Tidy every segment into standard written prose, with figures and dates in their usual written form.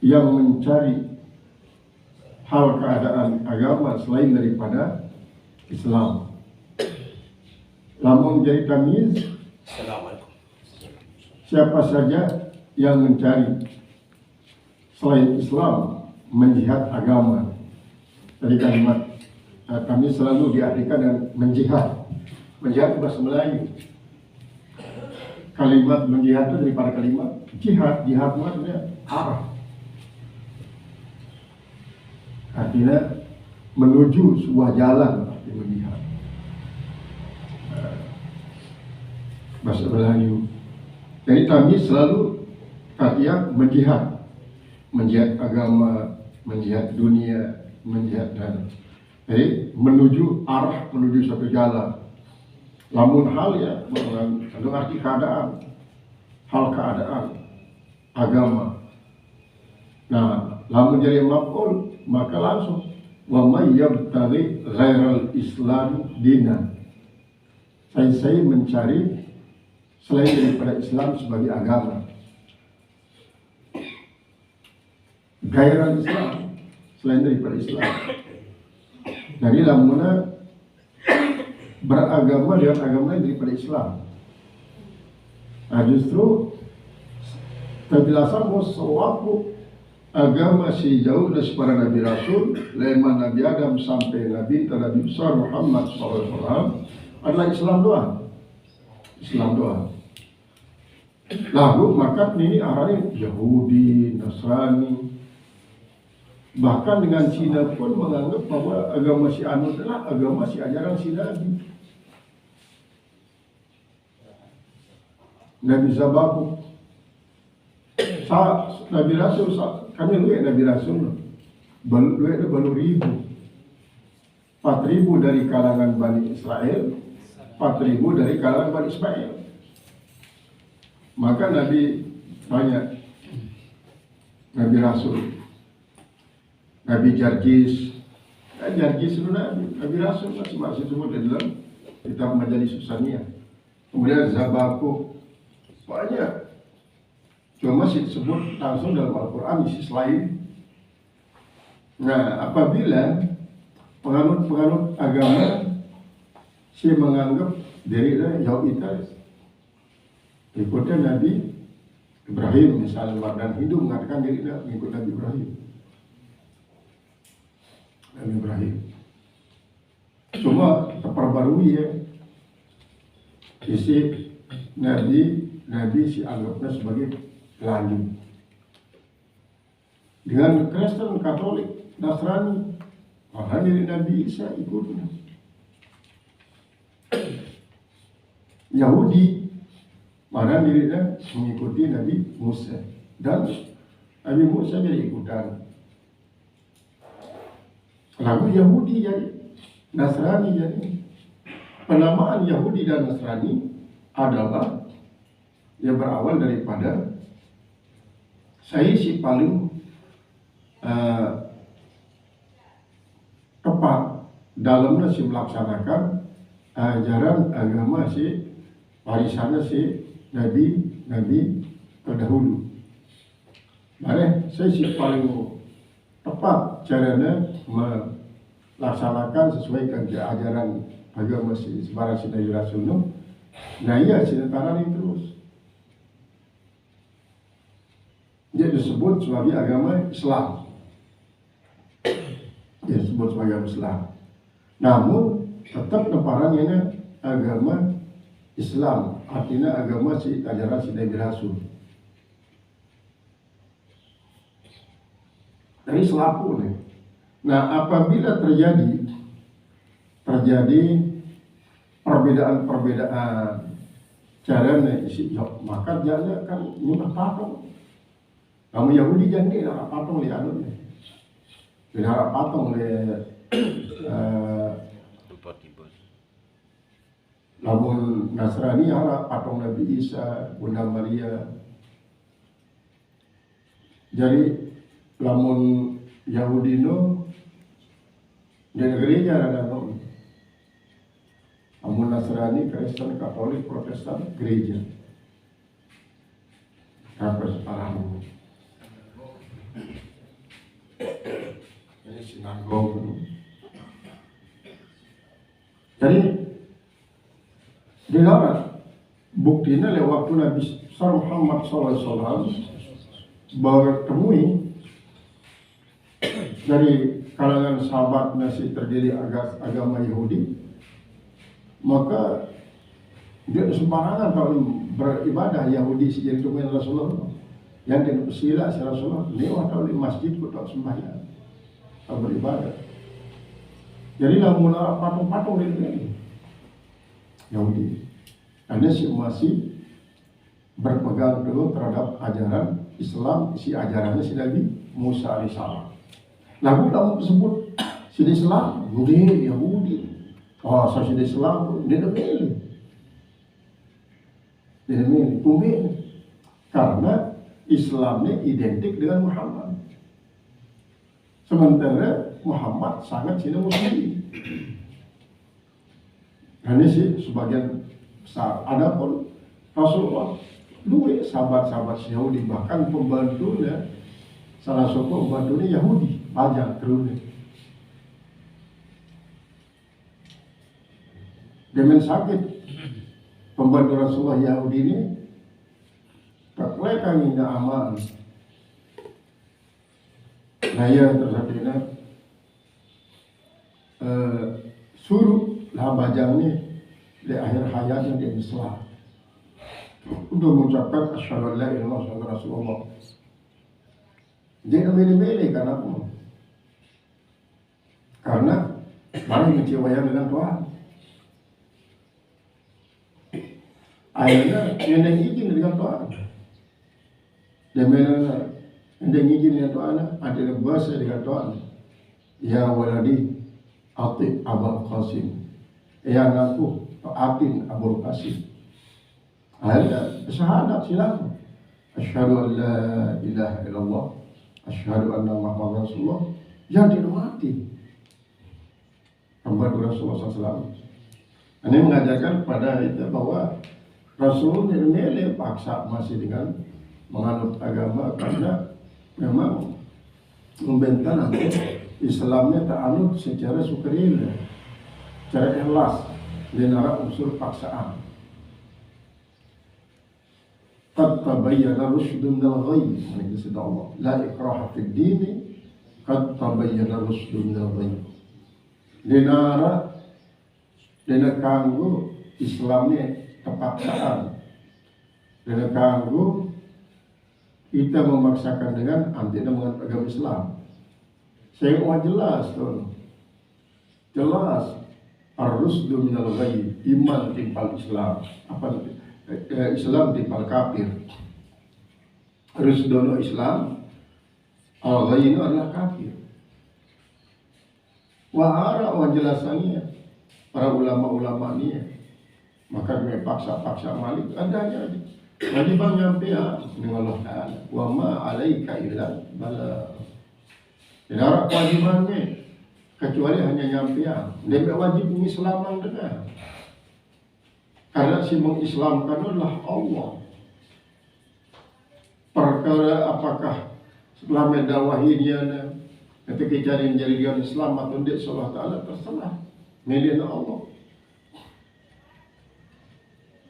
yang mencari hal keadaan agama selain daripada Islam. Lamun jadi tamyiz, siapa saja yang mencari selain Islam menjihad agama. Dari kalimat kami selalu diartikan dengan menjihad. Menjihad bahasa Melayu. Kalimat menjihad itu daripada kalimat jihad. Jihad maksudnya arah. Artinya menuju sebuah jalan arti menjihad. Bahasa Melayu. Jadi kami selalu artinya menjihad. Menjihad agama, menjihad dunia, menjihad dan jadi menuju arah, menuju satu jalan. Lamun hal ya, itu arti keadaan, hal keadaan agama. Nah, lamun jadi maf'ul maka langsung wa may yabtaghi ghairal islam dinan. Saya mencari selain daripada Islam sebagai agama. Ghairal Islam, selain daripada Islam. Jadi lamuna beragama dengan agama lain daripada Islam. Nah justru penjelasan suatu agama si jauh dari para Nabi Rasul, leman Nabi Adam sampai Nabi besar Muhammad SAW adalah Islam doang. Islam doang. Lalu maka ini arahnya Yahudi, Nasrani. Bahkan dengan Cina pun menganggap bahwa agama si Anu adalah agama si ajaran si Nabi. Nabi Zabakuk. Nabi Rasul, kami lihat Nabi Rasul. Lihat baru 4.000 dari kalangan Bani Israel, 4.000 dari kalangan Bani Ismail. Maka Nabi banyak. Nabi Rasul. Nabi Jarjis, Jarjis itu Nabi Rasul masih disebut di dalam kitab Majalis Susaniyah. Kemudian Zabakuk, banyak. Cuma masih disebut langsung dalam Al-Quran isi lain. Nah, apabila penganut agama si menganggap dirinya jauh itu, ikutnya Nabi Ibrahim misalnya, dan Hindu mengatakan dirinya mengikut Nabi Ibrahim. Nabi Ibrahim. Cuma terperbarui ya. Isi Nabi si anggapnya sebagai pelayu. Dengan Kristen, Katolik, Nasrani, malah diri Nabi Isa ikutnya. Yahudi, malah dirinya mengikuti Nabi Musa. Dan Nabi Musa jadi ikutan. Lalu Yahudi jadi, Nasrani jadi. Penamaan Yahudi dan Nasrani adalah yang berawal daripada saya si paling tepat dalamnya si melaksanakan ajaran agama si warisannya si Nabi terdahulu. Mari saya si paling tepat caranya melaksanakan sesuai dengan ajaran agama sebarang si Nabi Rasul. Nah iya sinetara ini terus. Dia disebut sebagai agama Islam. Dia disebut sebagai agama Islam. Namun tetap nemparannya agama Islam, artinya agama si ajaran si Nabi Rasul. Dari selaku nih. Nah, apabila terjadi perbedaan caranya isi job, maka dia kan nyembah patung. Kamu Yahudi jangan dia harap patung lihat nih. Dia harap patung lihat. Lamun Nasrani harap patung Nabi Isa, Bunda Maria. Jadi lamun Yahudi no di gereja ada no. Lamun Nasrani, Kristen, Katolik, Protestan, gereja. Apa separahan? sinagog. Jadi dilarang. Buktinya lewat waktu Nabi Muhammad SAW bertemui dari kalangan sahabat masih terdiri agama Yahudi, maka dia sembarangan kalau beribadah Yahudi sejak itu dengan Rasulullah. Yang dia bersila si Rasulullah, lewat di masjid kota sembahyang atau beribadah. Jadi lah mula patung-patung ini Yahudi. Anda masih berpegang teguh terhadap ajaran Islam, si ajarannya si Nabi Musa alaihissalam. Lalu kamu sebut si Islam, Yahudi. Oh, si Islam, dia milih. Karena Islamnya identik dengan Muhammad. Sementara Muhammad sangat sini muslim. Ini sih sebagian besar. Adapun Rasulullah dua sahabat-sahabat Yahudi, bahkan pembantunya salah satu pembantunya Yahudi, banyak terus. Dengan sakit pembantu Rasulullah Yahudi ini tak ingin aman. Nah ya terjadinya suruh lah bajangnya di akhir hayatnya di Islam untuk mengucapkan asyhadu an la ilaha illallah Rasulullah. Dia milih-milih karena barang kecewa dengan Tuhan. Akhirnya yang izin dengan Tuhan. Dia memang yang izin dengan Tuhan adalah bahasa dengan Tuhan. Ya waladi ati Abul Qasim. Ya anakku atin Abul Qasim. Akhirnya syahadat silakan. Asyhadu an la ilaha illallah, asyhadu anna Muhammadar Rasulullah. Yang dihormati pembantu Rasulullah SAW. Ini mengajarkan kepada kita bahwa Rasul milih paksa masih dengan menganut agama karena memang membentang Islamnya tak anut secara sukarela, secara ikhlas, dinara unsur paksaan. Qad tabayyana rusydu minal ghayy, maksud Allah. La ikraha fid din, qad tabayyana rusydu minal ghayy. Dinara kanggo Islamnya kepaksaan. Dina kanggo kita memaksakan dengan menganut agama Islam. Saya jelas tuh. Jelas ar-rusdu minal ghayy, iman timpal Islam. Islam timpal kafir. Rusdono Islam, al-ghayy itu adalah kafir. Wahara jelasannya para ulama-ulama ini, maka dia paksa malik adanya aja. Jadi bang nyampe dengan Allah Ta'ala. Wa ma alaika illa bala. Tidak ada kewajibannya kecuali hanya nyampe. Dia wajib mengislamkan dengan. Karena si mengislamkan adalah Allah. Perkara apakah setelah mendawahinya ketika cari menjadikan Islam atau tidak, Allah Ta'ala terserah. Miliknya Allah.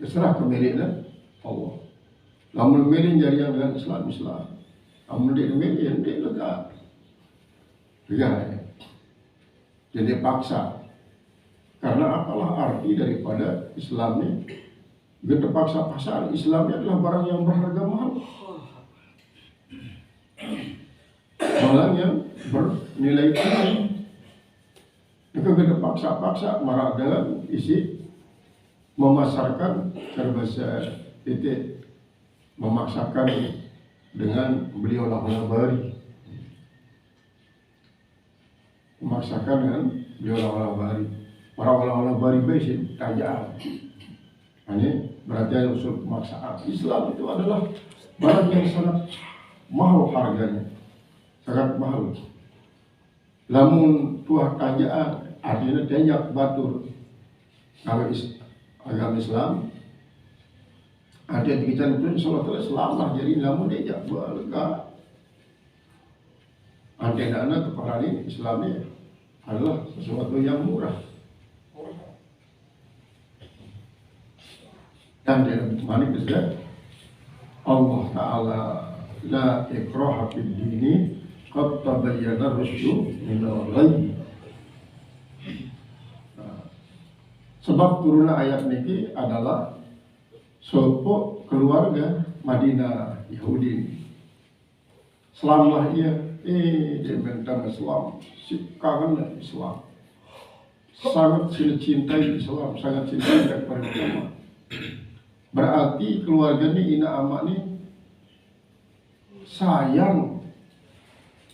Terserah ke miliknya Allah. Namun milih jariah dengan Islam. Namun dia milih, dia lega. Jadi paksa. Karena apalah arti daripada Islamnya? Dia terpaksa pasar. Islamnya adalah barang yang berharga mahal. Barang yang bernilai tinggi. Jika kita paksa marah dalam isi memasarkan berbahasa titik, memaksakan dengan beli olah-olah bari, memaksakan dengan beli olah-olah bari. Para olah-olah bari besi tajam. Ini berarti ada unsur pemaksaan. Islam itu adalah barang yang sangat mahal harganya, sangat mahal. Lamun tuah tajaan artinya tenyak batur. Kalau agama Islam ada di kita itu insya Allah selamat. Jadi namun dia lega. Ada Antena terperani Islam ini adalah sesuatu yang murah. Dan dalam Malik juga Allah Ta'ala la ikraha fid dini qad tabayyana rusydu minal ghayy. Sebab turunnya ayat ini adalah sopo keluarga Madinah Yahudi. Selama ia dia bentang Islam, si kangen Islam, sangat cintai Islam, sangat cintai kepada agama. Berarti keluarga ini ina amak ini sayang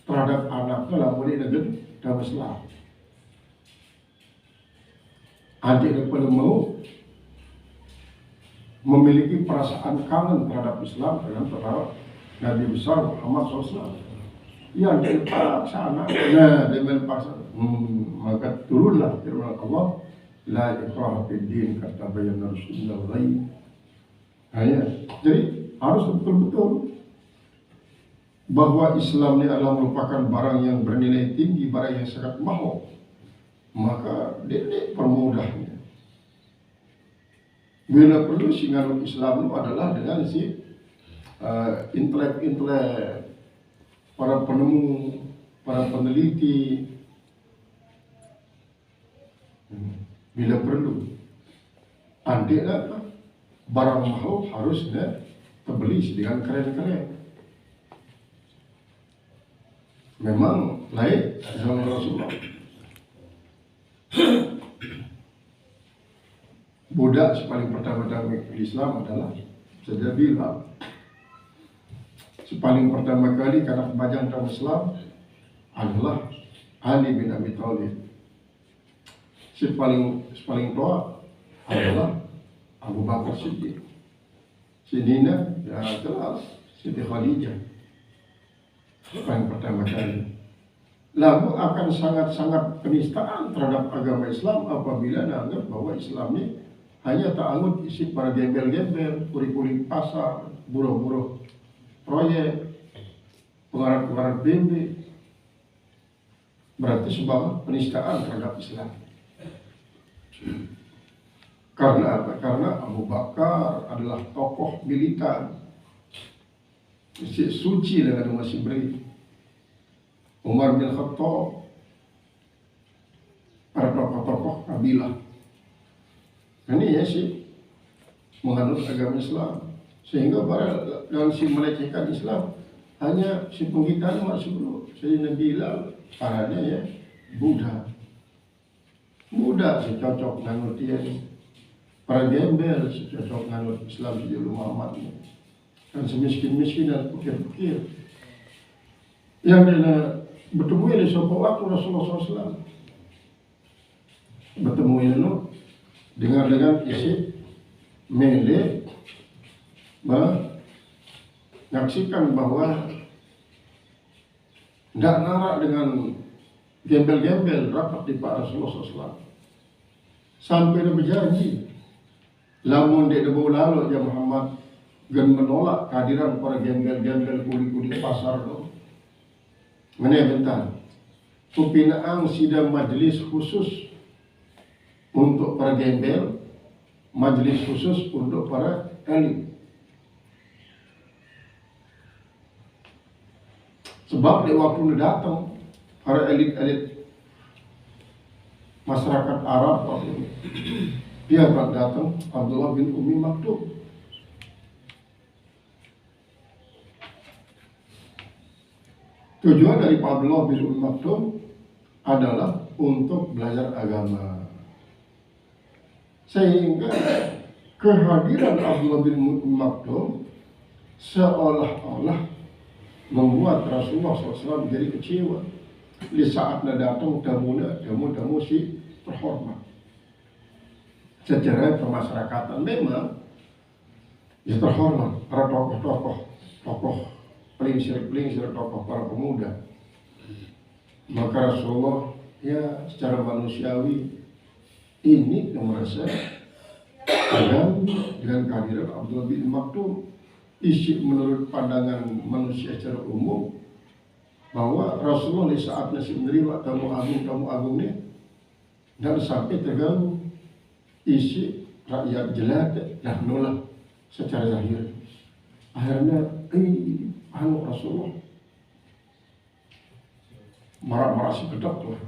terhadap anaknya lah boleh dengan dalam Islam. Adik daripada mau memiliki perasaan kangen terhadap Islam dan terhadap Nabi besar Muhammad SAW. Yang dipaksa anaknya, dia paksa. Maka turunlah firman Allah, la ikraha fid din qad tabayyana rusydu minal ghayy. Jadi harus betul-betul bahwa Islam ini adalah merupakan barang yang bernilai tinggi, barang yang sangat mahal. Maka dia permudahnya. Bila perlu singarut Islam itu adalah dengan si intelek-intelek, para penemu, para peneliti. Bila perlu, andailah barang mahal harusnya terbeli dengan keren-keren. Memang lain zaman Rasulullah. Budak paling pertama-tama Islam adalah Sayyidina Bilal. Paling pertama kali karena bajang dalam Islam adalah Ali bin Abi Thalib. Paling tua adalah Abu Bakar Siddiq. Nina ya jelas Siti Khadijah. Paling pertama kali. Lalu akan sangat-sangat penistaan terhadap agama Islam apabila dianggap bahwa Islam ini hanya ta'angut isi para gembel-gembel, kuri-kuri pasar, buruh-buruh proyek, pengarang-pengarang BB. Berarti sebuah penistaan terhadap Islam. Karena apa? Karena Abu Bakar adalah tokoh militan, suci dengan masih beri. Umar bin Khattab, para tokoh-tokoh kabilah. Ini ya sih menganut agama Islam, sehingga para dalam si melecehkan Islam hanya si penghitaan masuk dulu. Sayyidina Bilal parahnya ya Buddha si cocok nganut dia ni. Para gembel si cocok nganut Islam si Muhammad ni. Dan semiskin-miskin dan pikir-pikir yang dia bertemu di suatu waktu Rasulullah SAW bertemu ini dengan isi milik menyaksikan bahwa tidak narak dengan gembel-gembel rapat di Pak Rasulullah SAW sampai dia berjanji lamun dia bau lalu ya Muhammad dan menolak kehadiran para gembel-gembel kuli-kuli pasar itu. Mana bentar Kupinaang sidang majlis khusus untuk para gembel, majlis khusus untuk para elit. Sebab di waktu datang para elit-elit masyarakat Arab waktu itu, dia akan datang Abdullah bin Umi Maktum. Tujuan dari Abdullah bin Umi Maktum adalah untuk belajar agama. Sehingga kehadiran Abdullah bin Umi Maktum seolah-olah membuat Rasulullah SAW menjadi kecewa. Di saat datang tamu si terhormat. Secara pemasyarakatan memang ya terhormat para tokoh pelingsir tokoh para pemuda. Maka Rasulullah ya secara manusiawi ini yang merasa dengan kehadiran Abdullah bin Maktum isi menurut pandangan manusia secara umum bahwa Rasulullah di saat nasi menerima tamu agung ini dan sampai terganggu isi rakyat jelata dah nolak secara zahir. Akhirnya Rasulullah marah-marah si kedok tuh,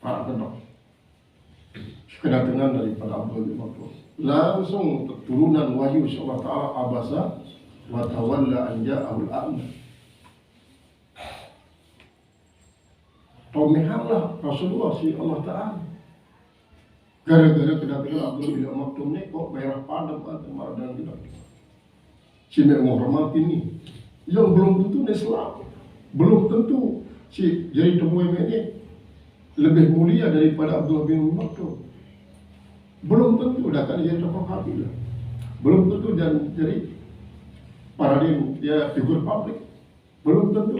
marah kedok. Kedatangan daripada Abdullah bin Mas'ud langsung turunan wahyu Allah Ta'ala abasa wa tawalla an ja'ahul a'ma. Tomehanlah Rasulullah si Allah Ta'ala gara-gara kedatangan Abdullah bin Mas'ud ini kok merah padam marah dan tidak si menghormati ini yang belum tentu Islam, belum tentu si jadi temuan ini lebih mulia daripada Abdullah bin Mas'ud. Belum tentu akan jadi tokoh kabilah, belum tentu dan jadi paradigma dia figur publik, belum tentu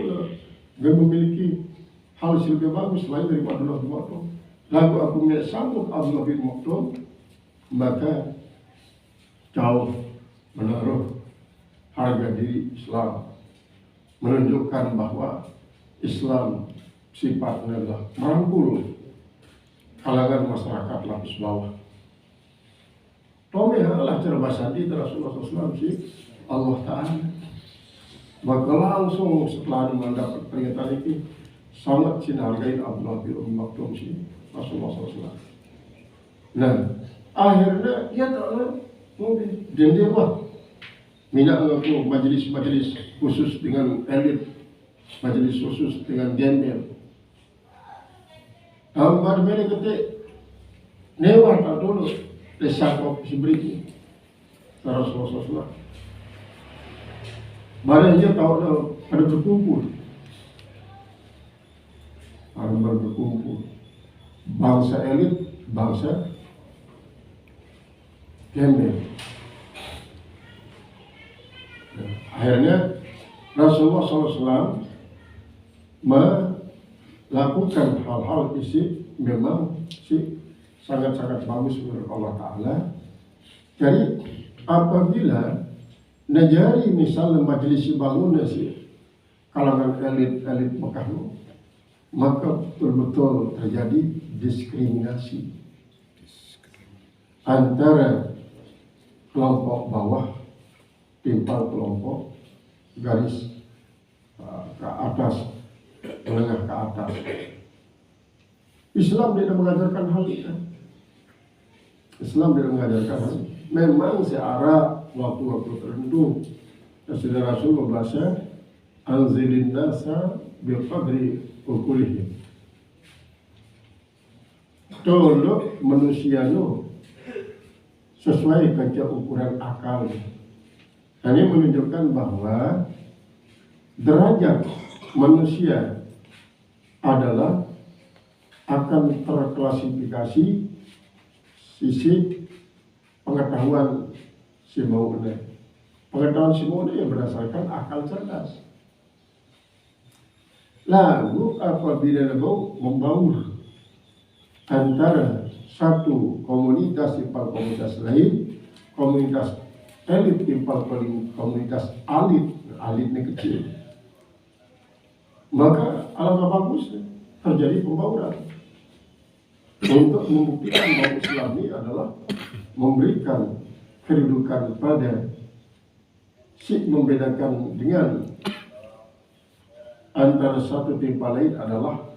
dia memiliki hal yang lebih bagus selain daripada Abdullah bin Mas'ud. Lalu aku sanggup Abdullah bin Mas'ud, maka jauh menaruh harga diri Islam, menunjukkan bahwa Islam sifatnya adalah merangkul kalangan masyarakat lapis bawah. Tomehanlah cerbasadi Rasulullah SAW si Allah Ta'ala. Maka langsung setelah mendapat pernyataan itu sangat sinargai Abdullah bin Mas'ud si Rasulullah SAW. Nah, akhirnya ia tak mungkin dan dia buat minat mengaku majelis khusus dengan elit, majelis khusus dengan gembel. Pada mereka ketik newar tak dulu desakop si berikut Rasulullah SAW. Barang dia tahu ada berkumpul, bangsa elit, bangsa gembel. Akhirnya Rasulullah SAW melakukan hal-hal isi memang sangat-sangat bagus menurut Allah Ta'ala. Jadi apabila najari misalnya majelis bangun si kalangan elit Mekah, maka betul-betul terjadi diskriminasi antara kelompok bawah timpal kelompok garis ke atas, menengah ke atas. Islam tidak mengajarkan hal itu. Islam tidak mengajarkan hal itu. Memang searah waktu-waktu tertentu Rasulullah berbahasa anzilin nasa biqadri ukulihim. Tolong manusia sesuai dengan ukuran akal. Ini menunjukkan bahwa derajat manusia adalah akan terklasifikasi sisi pengetahuan si maune. Pengetahuan si maune yang berdasarkan akal cerdas. Lalu apabila membaur antara satu komunitas timpal komunitas lain, komunitas elit timpal komunitas alitnya kecil, maka alangkah bagusnya terjadi pembauran untuk membuktikan bahwa Islam ini adalah memberikan kedudukan pada si membedakan dengan antara satu timpal lain adalah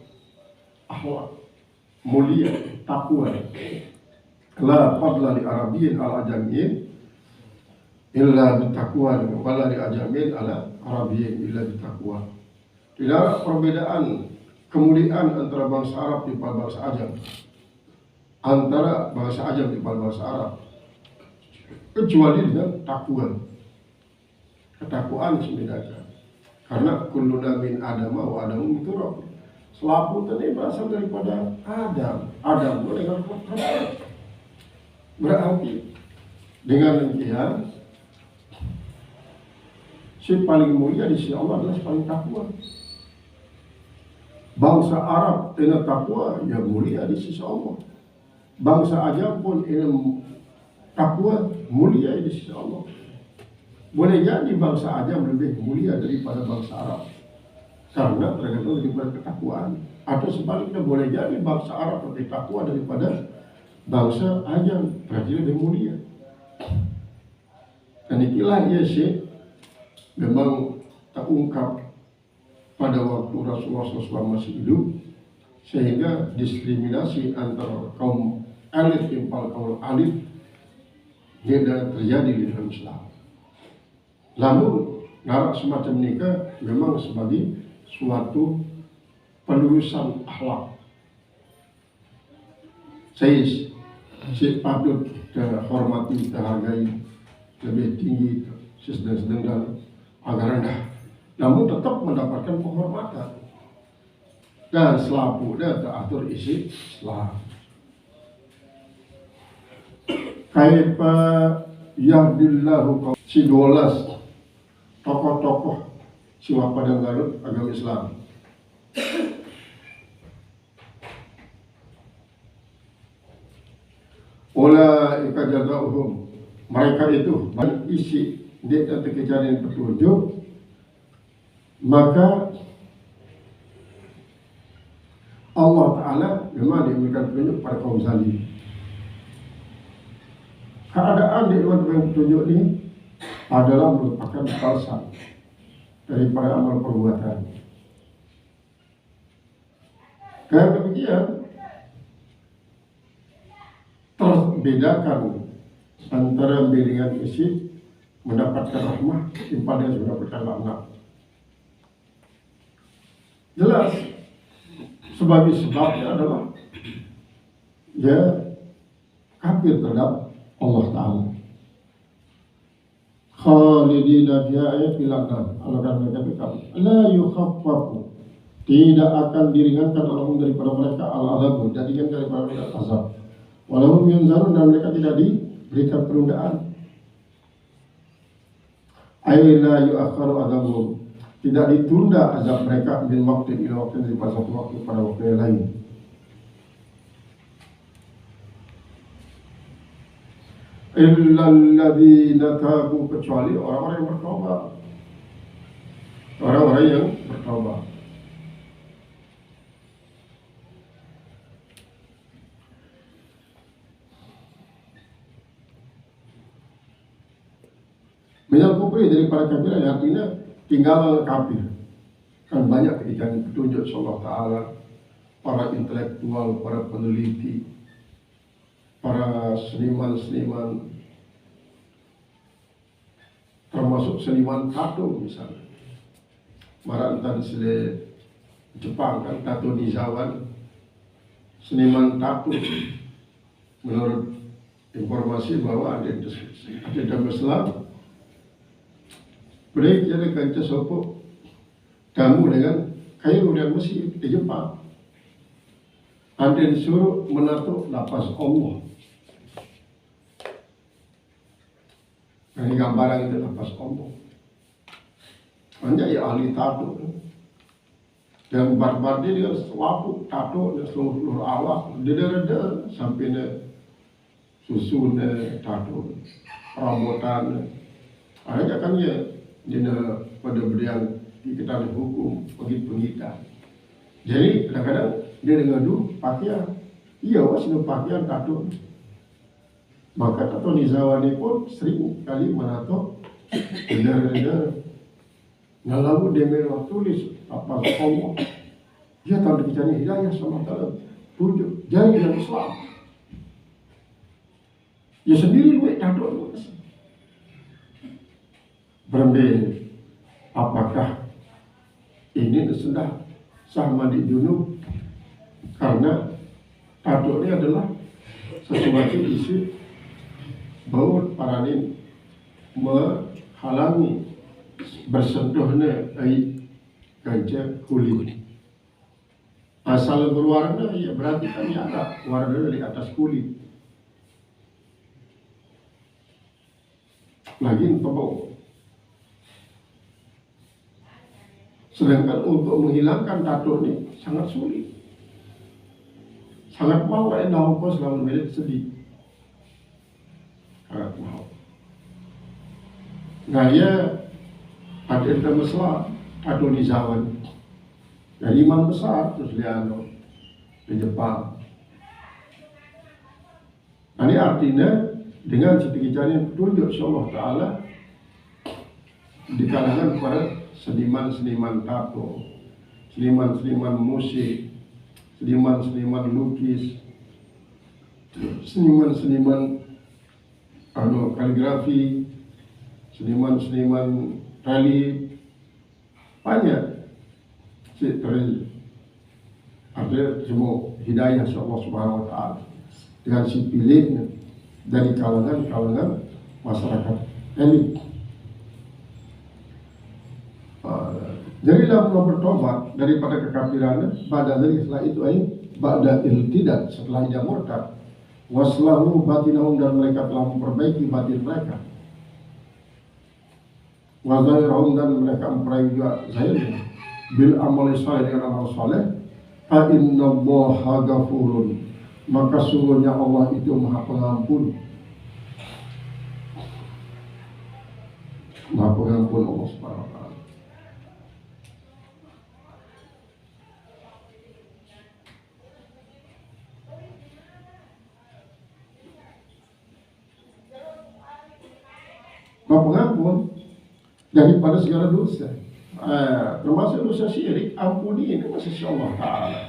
akhlak mulia, takwa. La fadla li arabiyyin ala ajamiyyin illa bittaqwa, wala li ajamiyyin ala arabiyyin illa bittaqwa. Tidak ada perbedaan kemuliaan antara bangsa Arab timpal bangsa Ajam, antara bangsa Ajam timpal bangsa Arab, kecuali dengan takwa. Ketakwaan membedakan. Karena kulluna min Adam wa Adamu min turab. Selapu tadi berasal daripada Adam. Adam itu dengan pertama. Berarti dengan demikian si paling mulia di sisi Allah adalah si paling takwa. Bangsa Arab dengan takwa ya mulia di sisi Allah. Bangsa Ajam pun dengan takwa mulia di sisi Allah. Boleh jadi bangsa Ajam lebih mulia daripada bangsa Arab karena tergantung daripada ketakwaan, atau sebaliknya boleh jadi bangsa Arab lebih takwa daripada bangsa Ajam, berarti lebih mulia. Dan inilah ya Syekh memang tak ungkap pada waktu Rasulullah SAW masih hidup, sehingga diskriminasi antara kaum elit impal kaum elit tidak terjadi di dalam Islam. Namun narak semacam nikah memang sebagai suatu pelurusan akhlak. Saya patut hormati, hargai, lebih tinggi, sedang agar rendah, namun tetap mendapatkan penghormatan dan selaputnya teratur isi Islam. Kaifa yahdillahu si 12 tokoh-tokoh siwa padang Garut agama Islam. Ulaika jazaohum, mereka itu isi dia dan kejaran petunjuk, maka Allah Ta'ala memang diberikan petunjuk pada kaum zalim. Keadaan di luar petunjuk ini adalah merupakan balasan daripada amal perbuatan. Karena demikian terbedakan antara biringan isi mendapatkan rahmah, timpal yang mendapatkan laknat. Jelas sebagai sebabnya adalah ya kafir terhadap Allah Ta'ala. Khalidina fiha ayat bilaknat. Allah akan mengatakan la yukhaffafu, tidak akan diringankan Allahum daripada mereka al-azabu, jadikan daripada mereka azab. Walahum yunzarun, dan mereka tidak diberikan penundaan. Ayla yu'akharu azabuhum, tidak ditunda azab mereka min waktu ila waktu, daripada satu waktu pada waktu yang lain. Illal ladzina tabu, kecuali orang-orang yang bertaubat. Orang-orang yang bertaubat. Minal kufri, daripada kafir, artinya tinggal kafir. Kan banyak ketika petunjuk Allah Ta'ala, para intelektual, para peneliti, para seniman-seniman, termasuk seniman tato misalnya. Marantan sile Jepang kan, Tato Nizawan, seniman tato. Menurut informasi bahwa ada dalam Islam, boleh jadi kaca sopo tamu dengan kayu dan Mesir di Jepang. Ada disuruh menato lapas Allah. Ini gambaran itu lapas Allah. Hanya ya ahli tato. Dan barbar dia dengan selapu tato dan seluruh awak. Dia sampai susun tato, rambutan. Ada kan ya dia pada beliau diketahui hukum bagi pengita. Jadi kadang-kadang dia ngadu pakaian, iya was pakaian tato. Maka tato Nizawani pun sering kali menato bendera-bendera. Nah lalu dia memang tulis apa Allah. Dia tahu dikicani hidayah sama Allah tunjuk jadi dalam Islam. Ya sendiri lu tato lu. Berembel, apakah ini sudah sah mandi junub? Karena tato ini adalah sesuatu isu bahwa paranin menghalangi bersentuhnya air gajah kulit. Asal berwarna ya berarti kan ya ada warna dari atas kulit. Lagi tebal. Sedangkan untuk menghilangkan tato ini sangat sulit. Sangat mahal, daun kos lawan milik sedih. Sangat mahal. Ngaya ada mesra atau di Jawa. Dari imam besar terus liano di Jepang. Nah, ini artinya dengan sedikit yang petunjuk Allah Ta'ala di kalangan para seniman-seniman tato, seniman-seniman musik, seniman-seniman lukis, seniman-seniman kaligrafi, seniman-seniman relief, banyak ada semua hidayah Allah Subhanahu Wa Ta'ala dengan si pilihnya dari kalangan masyarakat elit. Jadilah mulai bertobat daripada kekafiran pada dari setelah itu ba'da iltidad, setelah dia murtad, waslahu batinahum, dan mereka telah memperbaiki batin mereka, wa zahirahum, dan mereka memperbaiki juga zahirnya, bil amal saleh, dengan amal saleh, fa innallaha ghafurun, maka sungguhnya Allah itu Maha Pengampun. Maha Pengampun Allah Subhanahu wa Ta'ala. Maha Pengampun daripada segala dosa, termasuk dosa syirik. Ampuni ini masih Allah Ta'ala,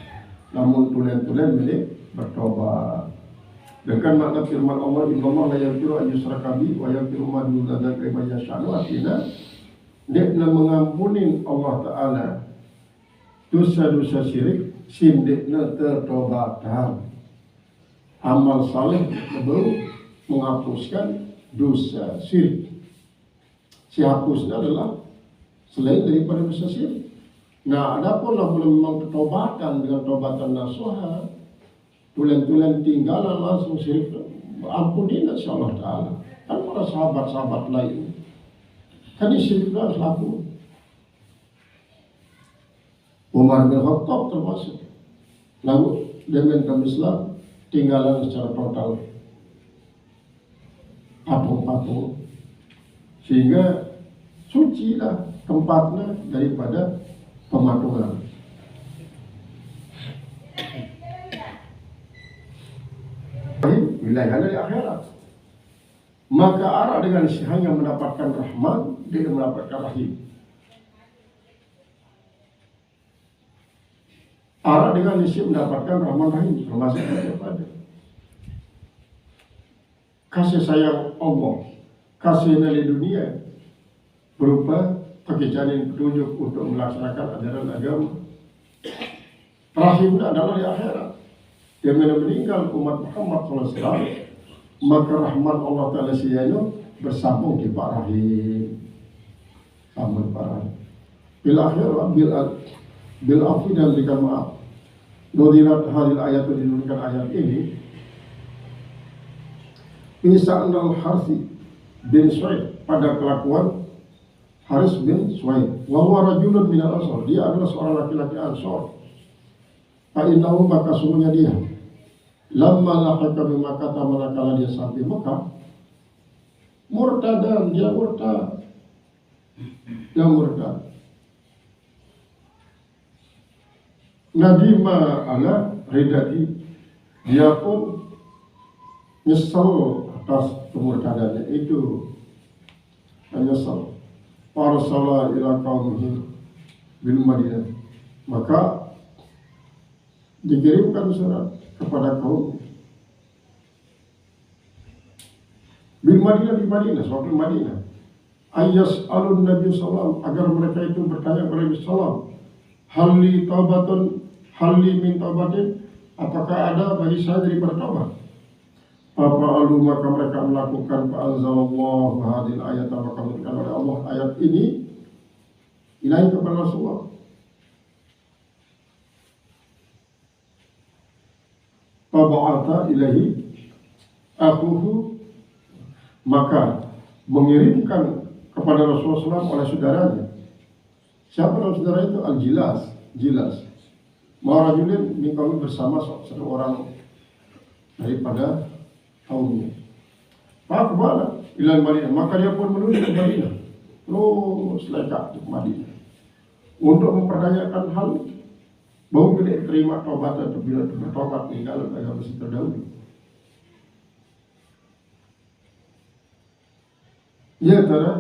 namun tulen-tulen milik bertobat. Dengan makna firman Allah, innallaha la yaghfiru an yushraka bihi wa yaghfiru ma duna dzalika liman yasha'u. Artinya dia mengampuni Allah Ta'ala dosa-dosa syirik sindikna tertobatan. Amal saleh baru menghapuskan dosa syirik. Si hapusnya adalah selain daripada dosa syirik. Nah, adapun memang ketobatan dengan tobatan nasuha, tulen-tulen tinggalan langsung syirik, ampuni insya Allah Ta'ala. Kan para sahabat-sahabat lain kan syirik harus laku. Umar bin Khattab termasuk, lalu dengan kaum Islam tinggalan secara total patung-patung, sehingga suci lah tempatnya daripada pematungan. Wilayahnya di akhirat. Maka arah dengan hanya mendapatkan rahman, dia mendapatkan rahim. Arah dengan isi mendapatkan rahman rahim, termasuk daripada kasih sayang Allah, kasih dari dunia berupa kejalan petunjuk untuk melaksanakan ajaran agama. Rahimnya adalah di akhirat. Dia meninggal umat Muhammad SAW, maka rahmat Allah Ta'ala sianya bersambung di Pak Rahim, sambung Pak Rahim. Bil akhirat bil afi, dan berikan maaf. Nudirat hadil ayat, dinurunkan ayat ini. Isa'nal Harsi bin Suaid, pada kelakuan Haris bin Suaid. Wa huwa rajulun minal Ansar, dia adalah seorang laki-laki Ansar. Fa'innahu, maka sungguhnya dia, lamma lahaka bi Makkah, manakala dia sampai Mekah, murtadan, dia murtad. Nadima ala ridati, dia pun nyesal atas kemurtadannya itu, menyesal. Arsala ila qaumihi bil Madinah, maka dikirimkan surat kepada kaum bil Madinah, di Madinah, suatu Madinah, ayas alun Nabi Sallam, agar mereka itu bertanya kepada Nabi Sallam, halli min taubatin, apakah ada bagi saya daripada taubat? Apa alu, maka mereka melakukan fa'anzalallahu hadil ayat, maka memberikan oleh Allah ayat ini ilahi kepada Rasulullah. Faba'ata ilahi akhuhu, maka mengirimkan kepada Rasulullah SAW oleh saudaranya. Siapa nama saudara itu? Jilas. Ma'arajulin min kami, bersama satu orang daripada kaumnya. Fa'akbala ilal Madinah, maka dia pun menuju ke Madinah. terus lekat ke Madinah untuk mempertanyakan hal bahwa tidak terima tobat atau bila bertobat meninggal agama Mesir terdahulu. Ya karena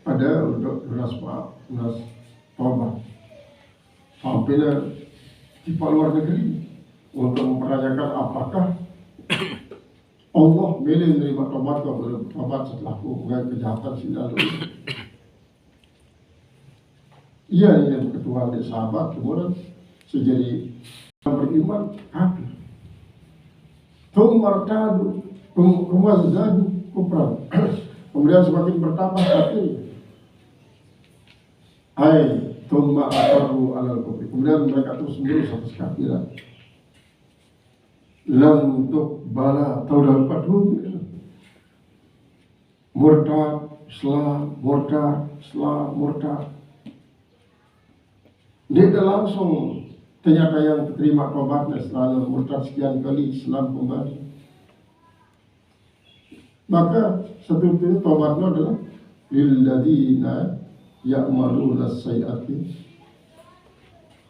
ada untuk lunas tobat sampainya di luar negeri untuk mempertanyakan apakah Allah boleh menerima tobat atau belum tobat setelah melakukan kejahatan si lalu. Ia yang ketua dari sahabat kemudian sejadi beriman kafir. Martadu kemudian kufran. Kemudian semakin bertambah kafir. Hai thumma aqarru alal kufri. Kemudian mereka terus menerus atas kafiran. Lam tuqbala taubat murtad Islam murtad. Dia langsung ternyata yang terima tobatnya setelah murtad sekian kali Islam kembali. Maka satu itu tobatnya adalah lilladzina ya'maluna as-sayyi'ati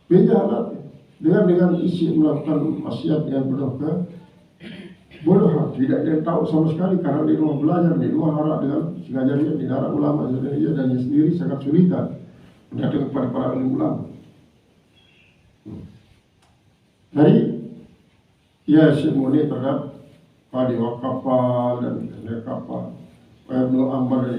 bijahalat, dengan isi melakukan maksiat yang penuh kebodohan, tidak dia tahu sama sekali karena di rumah belajar, di rumah harap dengan sengaja di darah ulama dan dia sendiri sangat sulitan datang kepada para ulama. Dari ya simoni terhadap padi kapal dan kapal Ibnu Amr